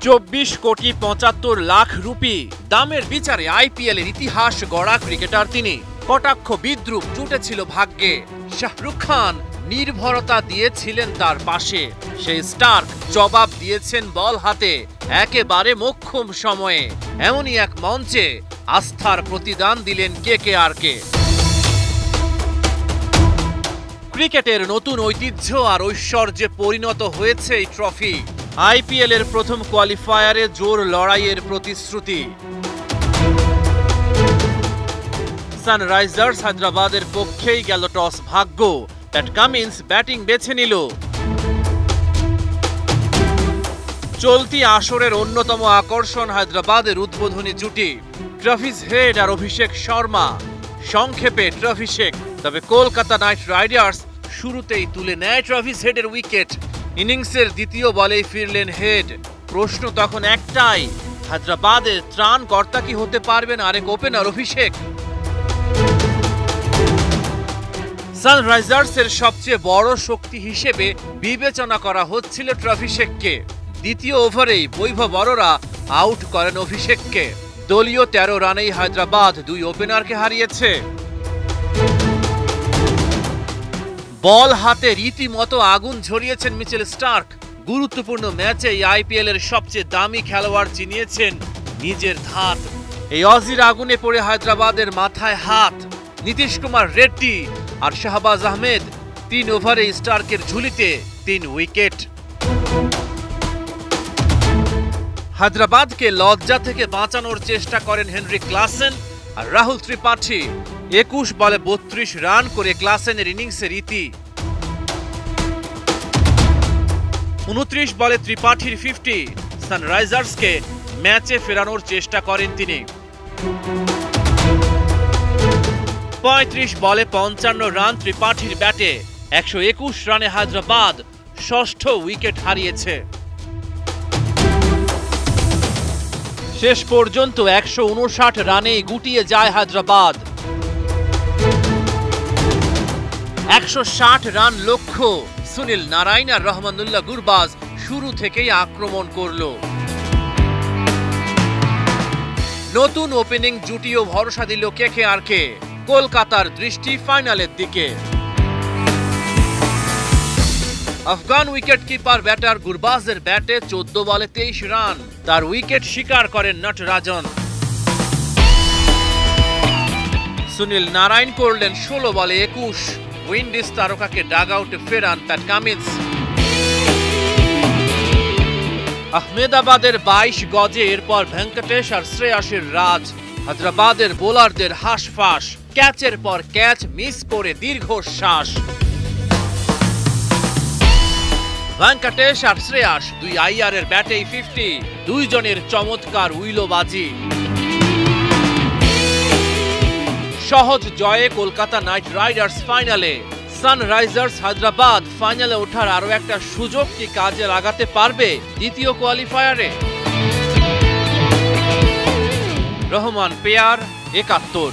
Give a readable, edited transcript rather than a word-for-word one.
24 কোটি 75 লাখ রুপি দামের বিচারে আইপিএল এর ইতিহাস গড়া ক্রিকেটার তিনি। কটাক্ষ বিদ্রুপ জুটেছিল ভাগ্যে। শাহরুখ খান নির্ভরতা দিয়েছিলেন তার পাশে। সেই স্টার্ক জবাব দিয়েছেন বল হাতে একেবারে মোক্ষম সময়ে। এমনই এক মঞ্চে আস্থার প্রতিদান দিলেন কেকেআরকে। ক্রিকেটের নতুন ঐতিহ্য আর ঐশ্বর্যে পরিণত হয়েছে এই ট্রফি। আইপিএল এর প্রথম কোয়ালিফায়ারে জোর লড়াইয়ের প্রতিশ্রুতি। সানরাইজার্স হায়দ্রাবাদের পক্ষেই গেল টস ভাগ্য। প্যাট কামিন্স ব্যাটিং বেছে নিল। চলতি আসরের অন্যতম আকর্ষণ হায়দ্রাবাদের উদ্বোধনী জুটি ট্রাভিস হেড আর অভিষেক শর্মা। সংক্ষেপে ট্রাভিসেক। তবে কলকাতা নাইট রাইডার্স শুরুতেই তুলে নেয় ট্রাভিস হেডের উইকেট। ইনিংসের দ্বিতীয় বলেই ফিরলেন হেড। প্রশ্ন তখন একটাই, হায়দ্রাবাদের ত্রাণকর্তা কি হতে পারবেন আরেক ওপেনার অভিষেক? সানরাইজার্সের সবচেয়ে বড় শক্তি হিসেবে বিবেচনা করা হচ্ছিল ট্রাভিসেককে। দ্বিতীয় ওভারেই বৈভব অরোরা আউট করেন অভিষেককে। দলীয় 13 রানেই হায়দ্রাবাদ দুই ওপেনারকে হারিয়েছে। বল হাতে রীতিমতো আগুন ঝরিয়েছেন মিচেল স্টার্ক। গুরুত্বপূর্ণ ম্যাচে আইপিএল এর সবচেয়ে দামি খেলোয়াড় চিনিয়েছেন নিজের ধাত। এই অজির আগুনে পড়ে হায়দ্রাবাদের মাথায় হাত। নীতিশ কুমার রেড্ডি আর শাহবাজ আহমেদ 3 ওভারে স্টার্কের ঝুলিতে 3 উইকেট। হায়দ্রাবাদকে লজ্জা থেকে বাঁচানোর চেষ্টা করেন হেনরি ক্লাসেন আর রাহুল ত্রিপাঠী। 21 বলে 32 রান করে ক্লাসেনের ইনিংসের ইতি। 29 বলে ত্রিপাঠীর 50 সানরাইজার্সকে ম্যাচে ফেরানোর চেষ্টা করেন তিনি। 35 বলে 55 রান ত্রিপাঠীর ব্যাটে। 121 রানে হায়দ্রাবাদ ষষ্ঠ উইকেট হারিয়েছে। শেষ পর্যন্ত 159 রানেই গুটিয়ে যায় হায়দ্রাবাদ। 160 রান লক্ষ্য। সুনীল নারাইন আর রহমানুল্লাহ গুরবাজ শুরু থেকেই আক্রমণ করল। নতুন ওপেনিং জুটিও ভরসা দিল কেকেআরকে। কলকাতার দৃষ্টি ফাইনালের দিকে। আফগান উইকেট কিপার ব্যাটার গুরবাজের ব্যাটে 14 বলে 23 রান। তার উইকেট শিকার করেন নটরাজন। সুনীল নারাইন করলেন 16 বলে 21। উইন্ডিজ তারকাকে ডাগ আউটে ফেরান প্যাট কামিন্স। আহমেদাবাদের 22 গজে এরপর ভেঙ্কটেশ আর শ্রেয়াসের রাজ। হায়দ্রাবাদের বোলারদের হাঁসফাঁস। ক্যাচের পর ক্যাচ মিস করে দীর্ঘশ্বাস। ভেঙ্কটেশ আর শ্রেয়াস দুই আইআরের ব্যাটেই 50। দুইজনের চমৎকার উইলোবাজি। সহজ জয়ে কলকাতা নাইট রাইডার্স ফাইনালে। সানরাইজার্স হায়দ্রাবাদ ফাইনালে ওঠার আরো একটা সুযোগ কি কাজে লাগাতে পারবে দ্বিতীয় কোয়ালিফায়ারে? রহমান পেয়ার, 71।